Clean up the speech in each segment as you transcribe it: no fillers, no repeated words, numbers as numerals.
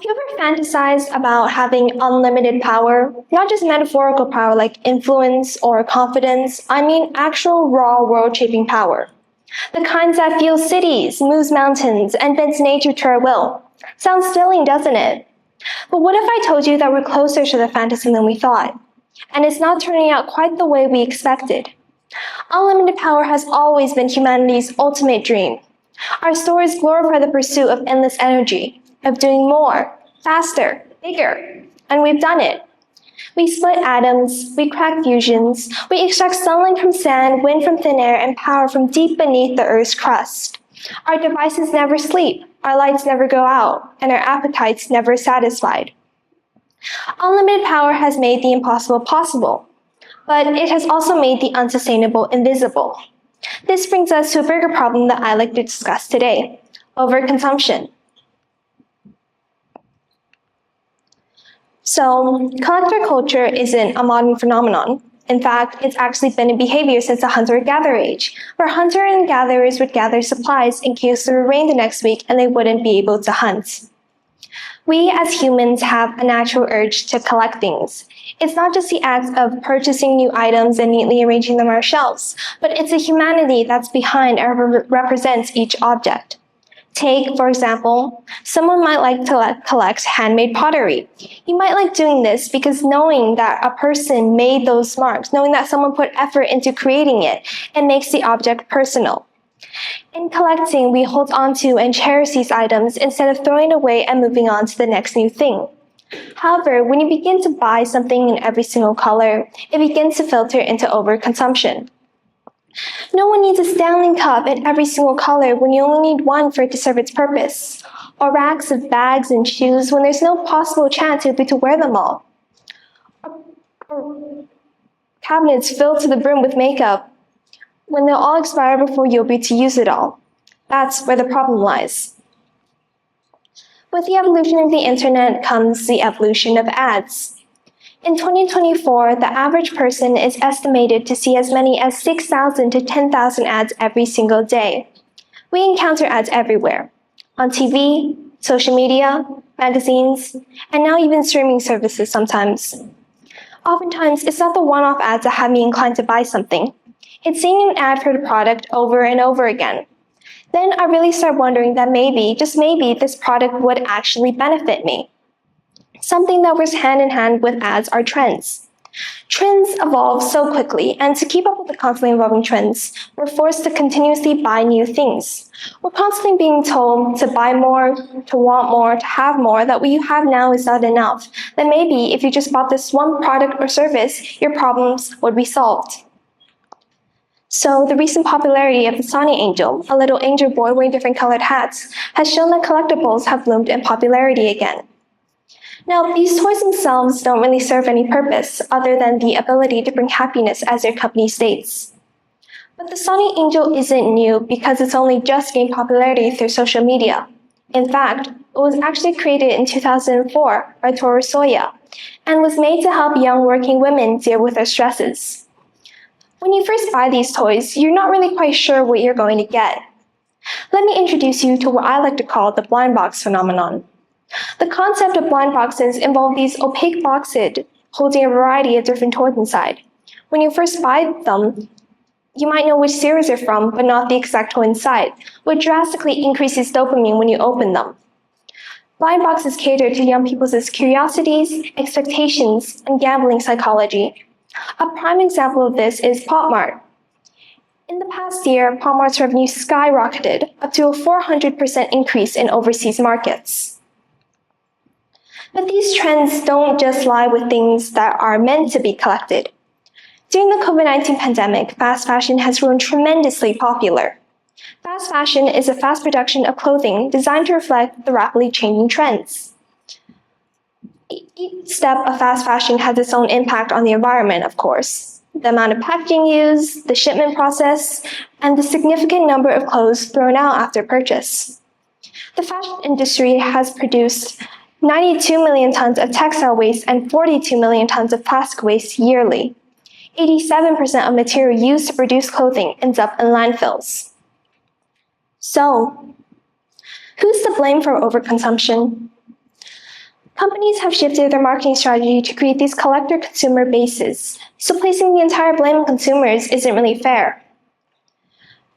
You ever fantasized about having unlimited power? Not just metaphorical power like influence or confidence, I mean actual raw world-shaping power. The kinds that fuels cities, moves mountains, and bends nature to our will. Sounds thrilling, doesn't it? But what if I told you that we're closer to the fantasy than we thought? And it's not turning out quite the way we expected. Unlimited power has always been humanity's ultimate dream. Our stories glorify the pursuit of endless energy, of doing more, faster, bigger, and we've done it. We split atoms, we crack fusions, we extract sunlight from sand, wind from thin air, and power from deep beneath the Earth's crust. Our devices never sleep, our lights never go out, and our appetites never satisfied. Unlimited power has made the impossible possible, but it has also made the unsustainable invisible. This brings us to a bigger problem that I'd like to discuss today: overconsumption. So, collector culture isn't a modern phenomenon. In fact, it's actually been a behavior since the hunter-gatherer age, where hunters and gatherers would gather supplies in case there would rain the next week and they wouldn't be able to hunt. We as humans have a natural urge to collect things. It's not just the act of purchasing new items and neatly arranging them on our shelves, but it's the humanity that's behind and represents each object. Take, for example, someone might like to collect handmade pottery. You might like doing this because knowing that a person made those marks, knowing that someone put effort into creating it, it makes the object personal. In collecting, we hold on to and cherish these items instead of throwing it away and moving on to the next new thing. However, when you begin to buy something in every single color, it begins to filter into overconsumption. No one needs a Stanley cup in every single color when you only need one for it to serve its purpose, or racks of bags and shoes when there's no possible chance you'll be to wear them all, or cabinets filled to the brim with makeup when they'll all expire before you'll be to use it all. That's where the problem lies. With the evolution of the internet comes the evolution of ads. In 2024, the average person is estimated to see as many as 6,000 to 10,000 ads every single day. We encounter ads everywhere, on TV, social media, magazines, and now even streaming services sometimes. Oftentimes, it's not the one-off ads that have me inclined to buy something. It's seeing an ad for the product over and over again. Then I really start wondering that maybe, just maybe, this product would actually benefit me. Something that works hand in hand with ads are trends. Trends evolve so quickly, and to keep up with the constantly evolving trends, we're forced to continuously buy new things. We're constantly being told to buy more, to want more, to have more, that what you have now is not enough. That maybe if you just bought this one product or service, your problems would be solved. So the recent popularity of the Sonic Angel, a little angel boy wearing different colored hats, has shown that collectibles have bloomed in popularity again. Now, these toys themselves don't really serve any purpose other than the ability to bring happiness, as their company states. But the Sonic Angel isn't new because it's only just gained popularity through social media. In fact, it was actually created in 2004 by Toru Soya and was made to help young working women deal with their stresses. When you first buy these toys, you're not really quite sure what you're going to get. Let me introduce you to what I like to call the blind box phenomenon. The concept of blind boxes involve these opaque boxes holding a variety of different toys inside. When you first buy them, you might know which series they're from, but not the exact toy inside, which drastically increases dopamine when you open them. Blind boxes cater to young people's curiosities, expectations, and gambling psychology. A prime example of this is Pop Mart. In the past year, Pop Mart's revenue skyrocketed, up to a 400% increase in overseas markets. But these trends don't just lie with things that are meant to be collected. During the COVID-19 pandemic, fast fashion has grown tremendously popular. Fast fashion is a fast production of clothing designed to reflect the rapidly changing trends. Each step of fast fashion has its own impact on the environment, of course. The amount of packaging used, the shipment process, and the significant number of clothes thrown out after purchase. The fashion industry has produced 92 million tons of textile waste and 42 million tons of plastic waste yearly. 87% of material used to produce clothing ends up in landfills. So, who's to blame for overconsumption? Companies have shifted their marketing strategy to create these collector consumer bases, so placing the entire blame on consumers isn't really fair.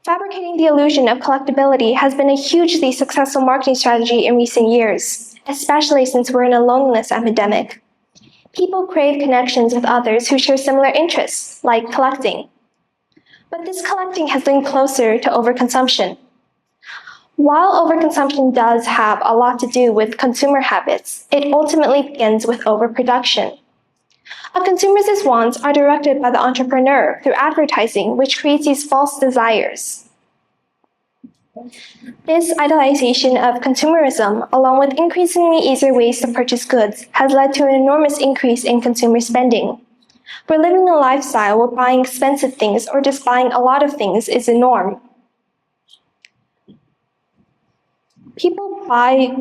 Fabricating the illusion of collectability has been a hugely successful marketing strategy in recent years, especially since we're in a loneliness epidemic. People crave connections with others who share similar interests, like collecting. But this collecting has linked closer to overconsumption. While overconsumption does have a lot to do with consumer habits, it ultimately begins with overproduction. A consumer's wants are directed by the entrepreneur through advertising, which creates these false desires. This idolization of consumerism, along with increasingly easier ways to purchase goods, has led to an enormous increase in consumer spending. We're living a lifestyle where buying expensive things or just buying a lot of things is the norm. People buy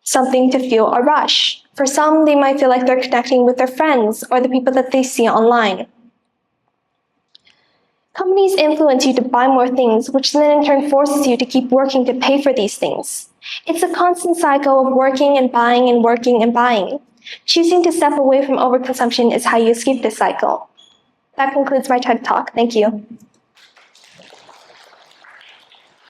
something to feel a rush. For some, they might feel like they're connecting with their friends or the people that they see online. Companies influence you to buy more things, which then in turn forces you to keep working to pay for these things. It's a constant cycle of working and buying and working and buying. Choosing to step away from overconsumption is how you escape this cycle. That concludes my TED Talk. Thank you.